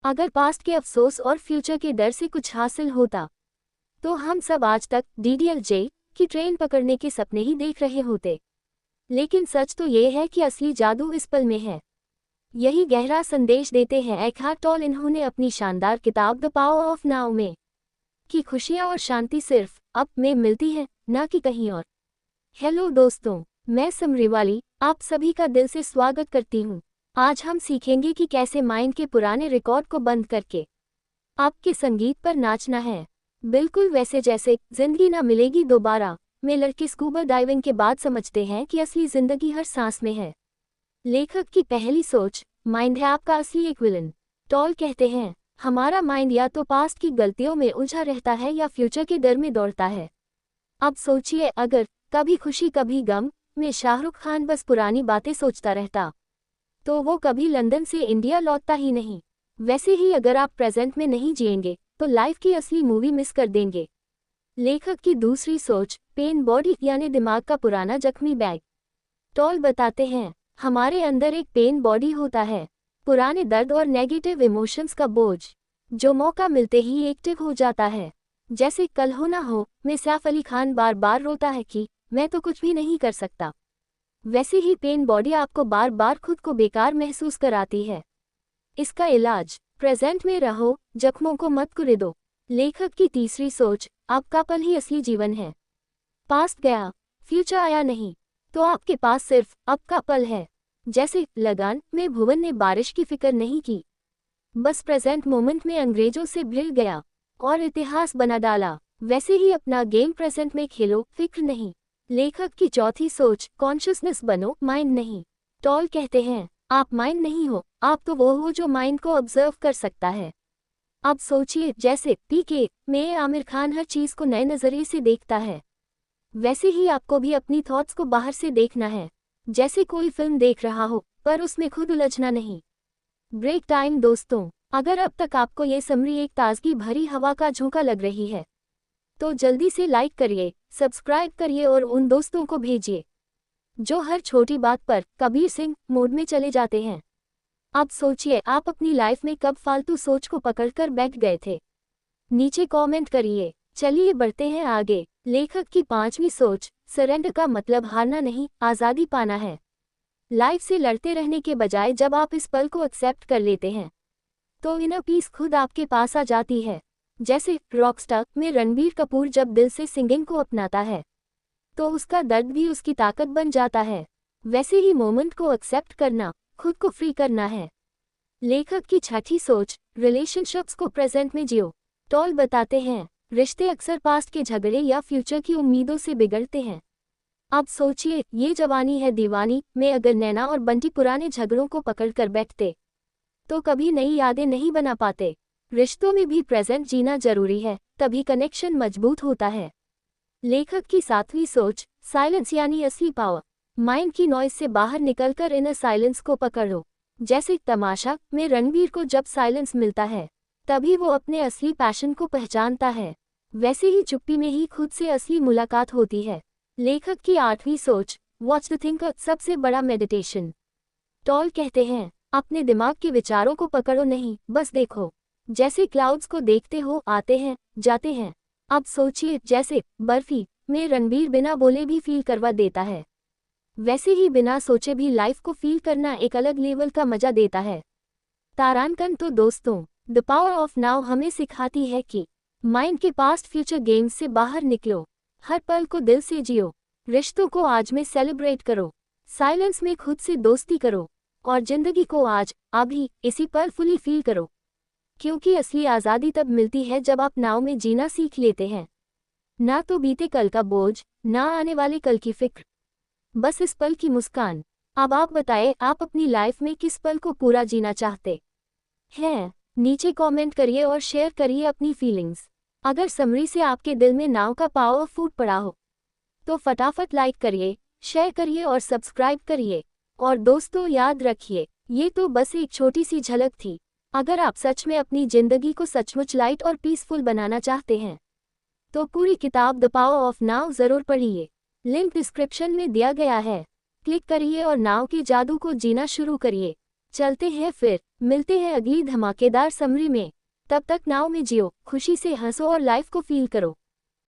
अगर पास्ट के अफसोस और फ्यूचर के डर से कुछ हासिल होता तो हम सब आज तक DDLJ की ट्रेन पकड़ने के सपने ही देख रहे होते। लेकिन सच तो ये है कि असली जादू इस पल में है। यही गहरा संदेश देते हैं एकहार्ट टोल। इन्होंने अपनी शानदार किताब द पावर ऑफ नाउ में कि खुशियाँ और शांति सिर्फ अब में मिलती है, ना कि कहीं और। हेलो दोस्तों, मैं समरीवाली आप सभी का दिल से स्वागत करती हूँ। आज हम सीखेंगे कि कैसे माइंड के पुराने रिकॉर्ड को बंद करके आपके संगीत पर नाचना है, बिल्कुल वैसे जैसे जिंदगी ना मिलेगी दोबारा में लड़के स्कूबा डाइविंग के बाद समझते हैं कि असली जिंदगी हर सांस में है। लेखक की पहली सोच, माइंड है आपका असली एक विलन। टॉल कहते हैं हमारा माइंड या तो पास्ट की गलतियों में उलझा रहता है या फ्यूचर के डर में दौड़ता है। अब सोचिए, अगर कभी खुशी कभी गम में शाहरुख खान बस पुरानी बातें सोचता रहता तो वो कभी लंदन से इंडिया लौटता ही नहीं। वैसे ही अगर आप प्रेजेंट में नहीं जिएंगे तो लाइफ की असली मूवी मिस कर देंगे। लेखक की दूसरी सोच, पेन बॉडी यानी दिमाग का पुराना जख्मी बैग। टॉल बताते हैं हमारे अंदर एक पेन बॉडी होता है, पुराने दर्द और नेगेटिव इमोशंस का बोझ जो मौका मिलते ही एक्टिव हो जाता है। जैसे कल हो ना हो में सैफ अली खान बार बार रोता है कि मैं तो कुछ भी नहीं कर सकता। वैसे ही पेन बॉडी आपको बार बार खुद को बेकार महसूस कराती है। इसका इलाज, प्रेजेंट में रहो, जख्मों को मत कुरेदो। लेखक की तीसरी सोच, आपका पल ही असली जीवन है। पास्ट गया, फ्यूचर आया नहीं, तो आपके पास सिर्फ अब का पल है। जैसे लगान में भुवन ने बारिश की फिक्र नहीं की, बस प्रेजेंट मोमेंट में अंग्रेजों से भिड़ गया और इतिहास बना डाला। वैसे ही अपना गेम प्रेजेंट में खेलो, फिक्र नहीं। लेखक की चौथी सोच, कॉन्शियसनेस बनो, माइंड नहीं। टॉल कहते हैं आप माइंड नहीं हो, आप तो वो हो जो माइंड को ऑब्जर्व कर सकता है। अब सोचिए, जैसे PK में आमिर खान हर चीज को नए नजरिए से देखता है, वैसे ही आपको भी अपनी थॉट्स को बाहर से देखना है। जैसे कोई फिल्म देख रहा हो पर उसमें खुद उलझना नहीं। ब्रेक टाइम दोस्तों, अगर अब तक आपको ये समरी एक ताजगी भरी हवा का झोंका लग रही है तो जल्दी से लाइक करिए, सब्सक्राइब करिए और उन दोस्तों को भेजिए जो हर छोटी बात पर कबीर सिंह मोड में चले जाते हैं। अब सोचिए, आप अपनी लाइफ में कब फालतू सोच को पकड़कर बैठ गए थे? नीचे कमेंट करिए। चलिए बढ़ते हैं आगे। लेखक की पांचवी सोच, सरेंडर का मतलब हारना नहीं, आज़ादी पाना है। लाइफ से लड़ते रहने के बजाय जब आप इस पल को एक्सेप्ट कर लेते हैं तो इनर पीस खुद आपके पास आ जाती है। जैसे रॉकस्टार में रणबीर कपूर जब दिल से सिंगिंग को अपनाता है तो उसका दर्द भी उसकी ताकत बन जाता है। वैसे ही मोमेंट को एक्सेप्ट करना, खुद को फ्री करना है। लेखक की छठी सोच, रिलेशनशिप्स को प्रेजेंट में जियो। टॉल बताते हैं रिश्ते अक्सर पास्ट के झगड़े या फ्यूचर की उम्मीदों से बिगड़ते हैं। अब सोचिए, ये जवानी है दीवानी में अगर नैना और बंटी पुराने झगड़ों को पकड़कर बैठते तो कभी नई यादें नहीं बना पाते। रिश्तों में भी प्रेजेंट जीना जरूरी है, तभी कनेक्शन मजबूत होता है। लेखक की सातवीं सोच, साइलेंस यानी असली पावर। माइंड की नॉइज से बाहर निकलकर इनर साइलेंस को पकड़ो। जैसे तमाशा में रणबीर को जब साइलेंस मिलता है तभी वो अपने असली पैशन को पहचानता है। वैसे ही चुप्पी में ही खुद से असली मुलाकात होती है। लेखक की आठवीं सोच, वॉच द थिंकर, सबसे बड़ा मेडिटेशन। टॉल कहते हैं अपने दिमाग के विचारों को पकड़ो नहीं, बस देखो। जैसे क्लाउड्स को देखते हो, आते हैं जाते हैं। अब सोचिए, जैसे बर्फी में रणबीर बिना बोले भी फील करवा देता है, वैसे ही बिना सोचे भी लाइफ को फील करना एक अलग लेवल का मजा देता है। तारांकन तो दोस्तों, द पावर ऑफ नाउ हमें सिखाती है कि माइंड के पास्ट फ्यूचर गेम्स से बाहर निकलो, हर पल को दिल से जियो, रिश्तों को आज में सेलिब्रेट करो, साइलेंस में खुद से दोस्ती करो और जिंदगी को आज अभी इसी पल फुली फील करो। क्योंकि असली आज़ादी तब मिलती है जब आप नाव में जीना सीख लेते हैं। ना तो बीते कल का बोझ, ना आने वाले कल की फिक्र, बस इस पल की मुस्कान। अब आप बताएं, आप अपनी लाइफ में किस पल को पूरा जीना चाहते हैं? नीचे कमेंट करिए और शेयर करिए अपनी फीलिंग्स। अगर समरी से आपके दिल में नाव का पावर फूट पड़ा हो तो फटाफट लाइक करिए, शेयर करिए और सब्सक्राइब करिए। और दोस्तों याद रखिए, ये तो बस एक छोटी सी झलक थी। अगर आप सच में अपनी जिंदगी को सचमुच लाइट और पीसफुल बनाना चाहते हैं तो पूरी किताब द पावर ऑफ नाउ जरूर पढ़िए। लिंक डिस्क्रिप्शन में दिया गया है, क्लिक करिए और नाव के जादू को जीना शुरू करिए। चलते हैं फिर, मिलते हैं अगली धमाकेदार समरी में। तब तक नाव में जियो, खुशी से हंसो और लाइफ को फील करो।